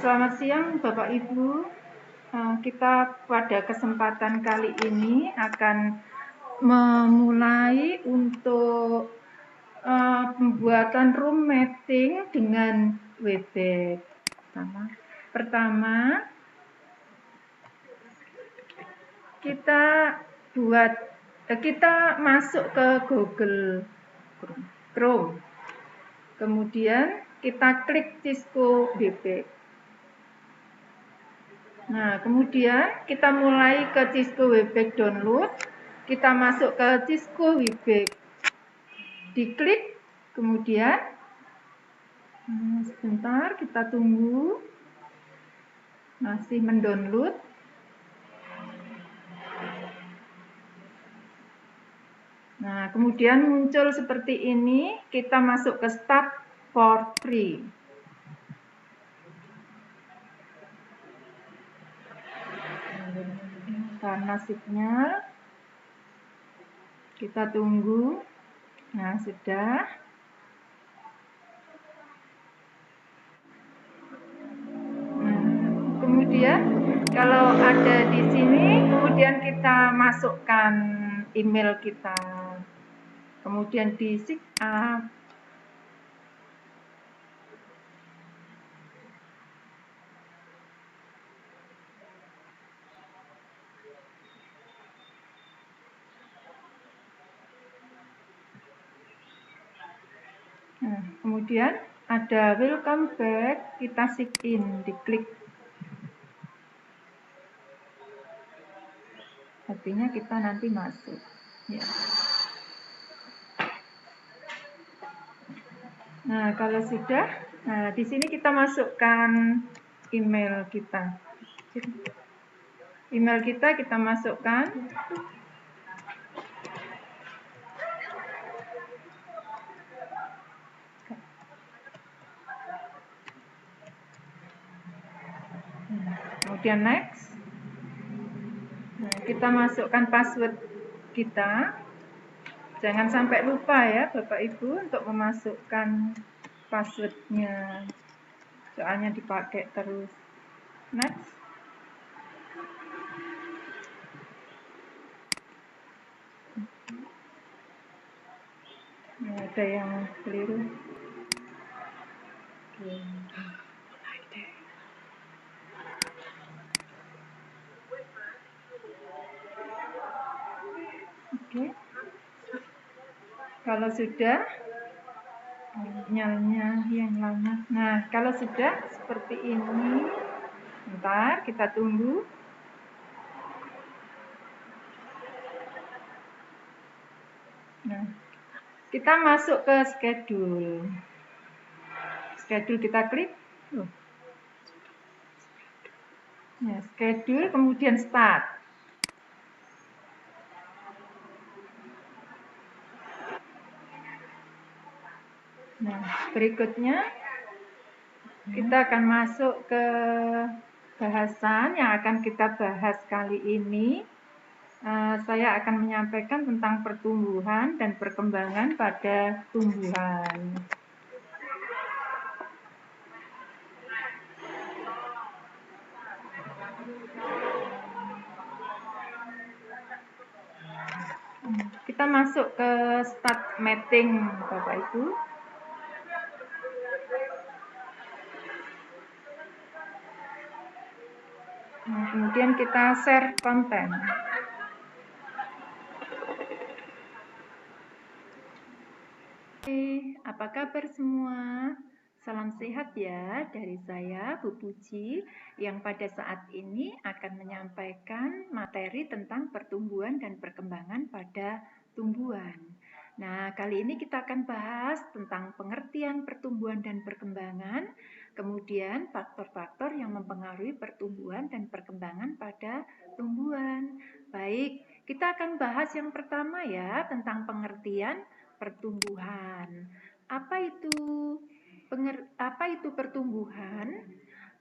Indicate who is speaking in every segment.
Speaker 1: Selamat siang Bapak Ibu. Kita pada kesempatan kali ini akan memulai untuk pembuatan room mapping dengan Webex. Pertama, kita masuk ke Google Chrome. Kemudian kita klik Cisco Webex. Nah, kemudian kita mulai ke Cisco Webex download. Kita masuk ke Cisco Webex. Diklik, kemudian sebentar kita tunggu. Masih mendownload. Nah, kemudian muncul seperti ini. Kita masuk ke Start for Free. Karena signal, kita tunggu. Nah, sudah. Nah, kemudian kalau ada di sini, kemudian kita masukkan email kita. Kemudian di sign up. Nah, kemudian ada welcome back, kita sign in, diklik. Artinya kita nanti masuk. Ya. Nah, kalau sudah, nah di sini kita masukkan email kita. Email kita masukkan. Kemudian next. Nah, kita masukkan password kita. Jangan sampai lupa ya Bapak Ibu untuk memasukkan passwordnya. Soalnya dipakai terus. Next. Nah, ada yang keliru. Oke. Kalau sudah, nyalanya yang lama. Nah, kalau sudah seperti ini, bentar kita tunggu. Nah, kita masuk ke schedule. Schedule kita klik. Nah, schedule kemudian start. Nah, berikutnya kita akan masuk ke bahasan yang akan kita bahas kali ini. Saya akan menyampaikan tentang pertumbuhan dan perkembangan pada tumbuhan. Kita masuk ke start mapping, Bapak Ibu. Nah, kemudian kita share konten. Apa kabar semua? Salam sehat ya dari saya, Bu Puji, yang pada saat ini akan menyampaikan materi tentang pertumbuhan dan perkembangan pada tumbuhan. Nah, kali ini kita akan bahas tentang pengertian pertumbuhan dan perkembangan, kemudian faktor-faktor yang mempengaruhi pertumbuhan dan perkembangan pada tumbuhan. Baik, kita akan bahas yang pertama ya, tentang pengertian pertumbuhan. Apa itu pertumbuhan?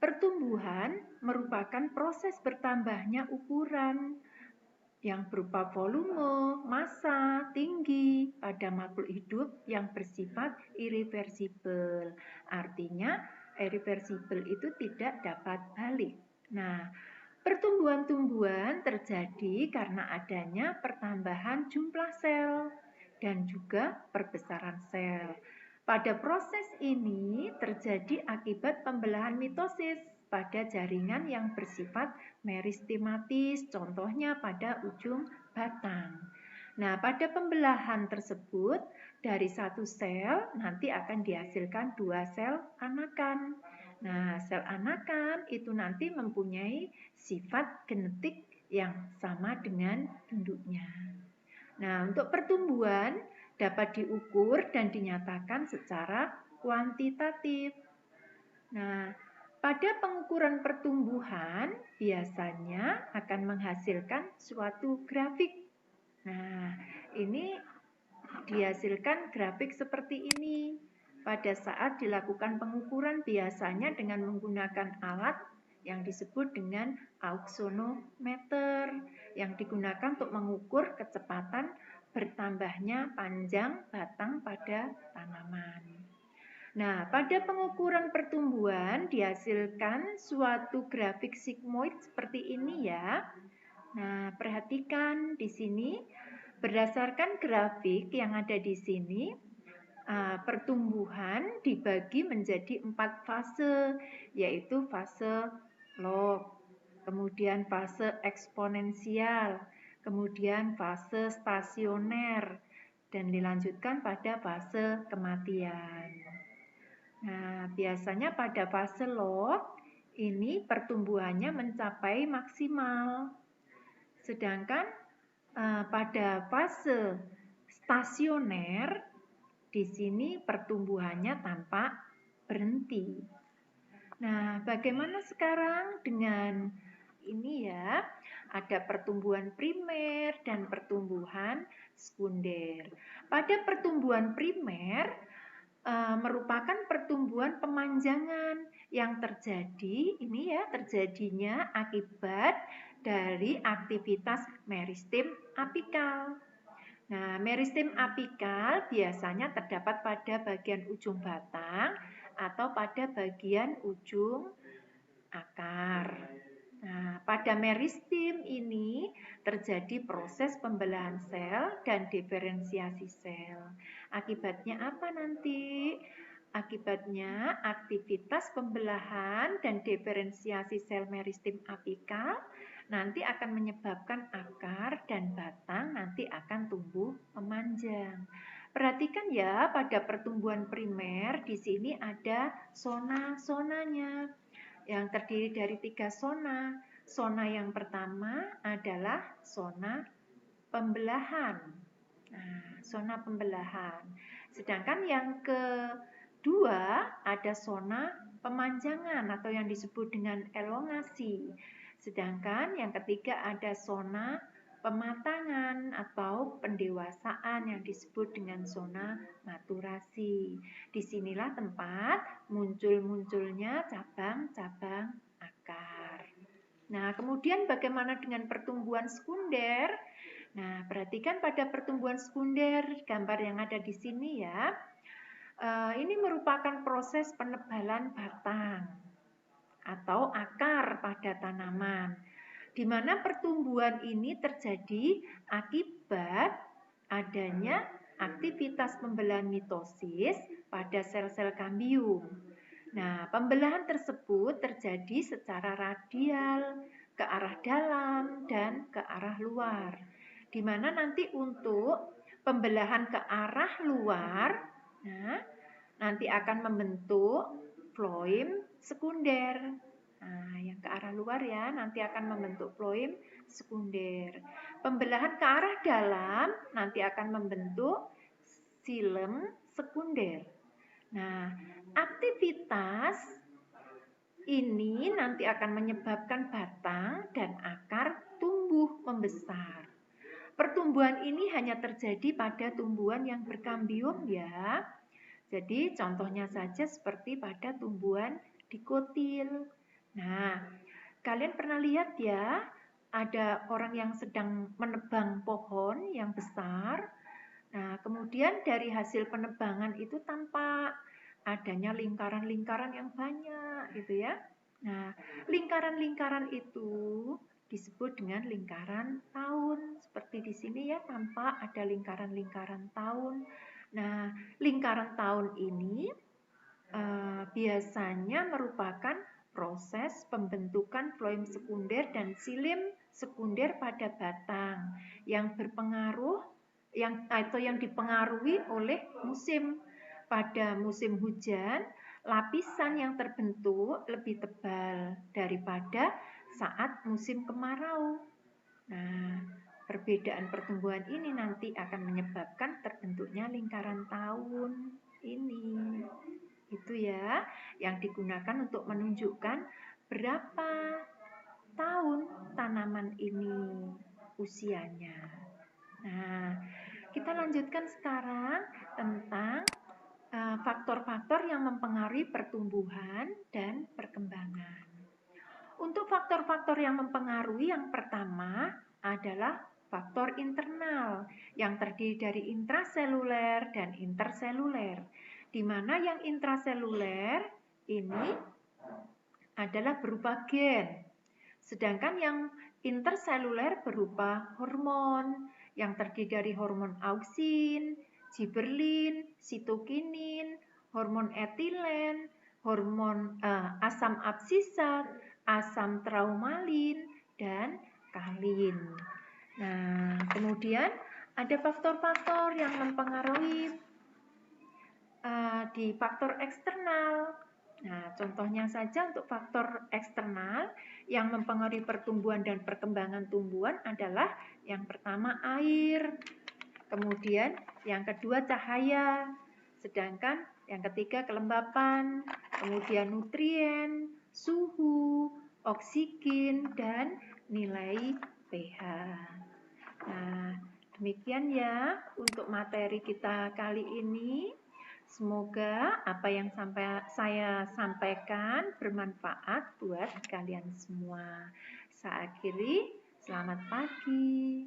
Speaker 1: Pertumbuhan merupakan proses bertambahnya ukuran yang berupa volume, massa, tinggi pada makhluk hidup yang bersifat irreversibel. Artinya, irreversible itu tidak dapat balik. Nah, pertumbuhan tumbuhan terjadi karena adanya pertambahan jumlah sel dan juga perbesaran sel. Pada proses ini terjadi akibat pembelahan mitosis pada jaringan yang bersifat meristematis, contohnya pada ujung batang. Nah, pada pembelahan tersebut, dari satu sel nanti akan dihasilkan 2 sel anakan. Nah, sel anakan itu nanti mempunyai sifat genetik yang sama dengan induknya. Nah, untuk pertumbuhan dapat diukur dan dinyatakan secara kuantitatif. Nah, pada pengukuran pertumbuhan biasanya akan menghasilkan suatu grafik. Nah, ini dihasilkan grafik seperti ini. Pada saat dilakukan pengukuran biasanya dengan menggunakan alat yang disebut dengan auxonometer yang digunakan untuk mengukur kecepatan bertambahnya panjang batang pada tanaman. Nah, pada pengukuran pertumbuhan dihasilkan suatu grafik sigmoid seperti ini ya. Nah, perhatikan di sini berdasarkan grafik yang ada di sini, pertumbuhan dibagi menjadi 4 fase, yaitu fase log, kemudian fase eksponensial, kemudian fase stasioner, dan dilanjutkan pada fase kematian. Nah, biasanya pada fase log ini pertumbuhannya mencapai maksimal. Sedangkan pada fase stasioner di sini pertumbuhannya tampak berhenti. Nah, bagaimana sekarang dengan ini ya? Ada pertumbuhan primer dan pertumbuhan sekunder. Pada pertumbuhan primer merupakan pertumbuhan pemanjangan yang terjadi ini ya, terjadinya akibat dari aktivitas meristem apikal. Nah, meristem apikal biasanya terdapat pada bagian ujung batang atau pada bagian ujung akar. Nah, pada meristem ini terjadi proses pembelahan sel dan diferensiasi sel. Akibatnya apa nanti? Akibatnya aktivitas pembelahan dan diferensiasi sel meristem apikal nanti akan menyebabkan akar dan batang nanti akan tumbuh memanjang. Perhatikan ya, pada pertumbuhan primer di sini ada zona-zonanya yang terdiri dari 3 zona. Zona yang pertama adalah zona pembelahan. Nah, zona pembelahan. Sedangkan yang kedua ada zona pemanjangan atau yang disebut dengan elongasi. Sedangkan yang ketiga ada zona pematangan atau pendewasaan yang disebut dengan zona maturasi. Disinilah tempat muncul-munculnya cabang-cabang akar. Nah, kemudian bagaimana dengan pertumbuhan sekunder? Nah, perhatikan pada pertumbuhan sekunder, gambar yang ada di sini ya. Ini merupakan proses penebalan batang atau akar pada tanaman, di mana pertumbuhan ini terjadi akibat adanya aktivitas pembelahan mitosis pada sel-sel kambium. Nah, pembelahan tersebut terjadi secara radial ke arah dalam dan ke arah luar, di mana nanti untuk pembelahan ke arah luar, nah, nanti akan membentuk floem sekunder. Nah, yang ke arah luar ya, nanti akan membentuk floem sekunder. Pembelahan ke arah dalam nanti akan membentuk xilem sekunder. Nah, aktivitas ini nanti akan menyebabkan batang dan akar tumbuh membesar. Pertumbuhan ini hanya terjadi pada tumbuhan yang berkambium ya. Jadi contohnya saja seperti pada tumbuhan dikotil. Nah, kalian pernah lihat ya, ada orang yang sedang menebang pohon yang besar. Nah, kemudian dari hasil penebangan itu tampak adanya lingkaran-lingkaran yang banyak gitu ya. Nah, lingkaran-lingkaran itu disebut dengan lingkaran tahun. Seperti di sini ya, tampak ada lingkaran-lingkaran tahun. Nah, lingkaran tahun ini biasanya merupakan proses pembentukan floem sekunder dan silim sekunder pada batang yang berpengaruh atau yang dipengaruhi oleh musim. Pada musim hujan, lapisan yang terbentuk lebih tebal daripada saat musim kemarau. Nah, perbedaan pertumbuhan ini nanti akan menyebabkan terbentuknya lingkaran tahun ini. Itu ya, yang digunakan untuk menunjukkan berapa tahun tanaman ini usianya. Nah, kita lanjutkan sekarang tentang faktor-faktor yang mempengaruhi pertumbuhan dan perkembangan. Untuk faktor-faktor yang mempengaruhi, yang pertama adalah faktor internal yang terdiri dari intraseluler dan interseluler, di mana yang intraseluler ini adalah berupa gen, sedangkan yang interseluler berupa hormon yang terdiri dari hormon auksin, giberlin, sitokinin, hormon etilen, hormon asam absisat, asam traumalin, dan kalin. Nah, kemudian ada faktor-faktor yang mempengaruhi di faktor eksternal. Nah, contohnya saja untuk faktor eksternal yang mempengaruhi pertumbuhan dan perkembangan tumbuhan adalah yang pertama air, kemudian yang kedua cahaya, sedangkan yang ketiga kelembapan, kemudian nutrien, suhu, oksigen, dan nilai pH. Nah, demikian ya untuk materi kita kali ini. Semoga apa yang saya sampaikan bermanfaat buat kalian semua. Saya akhiri, selamat pagi.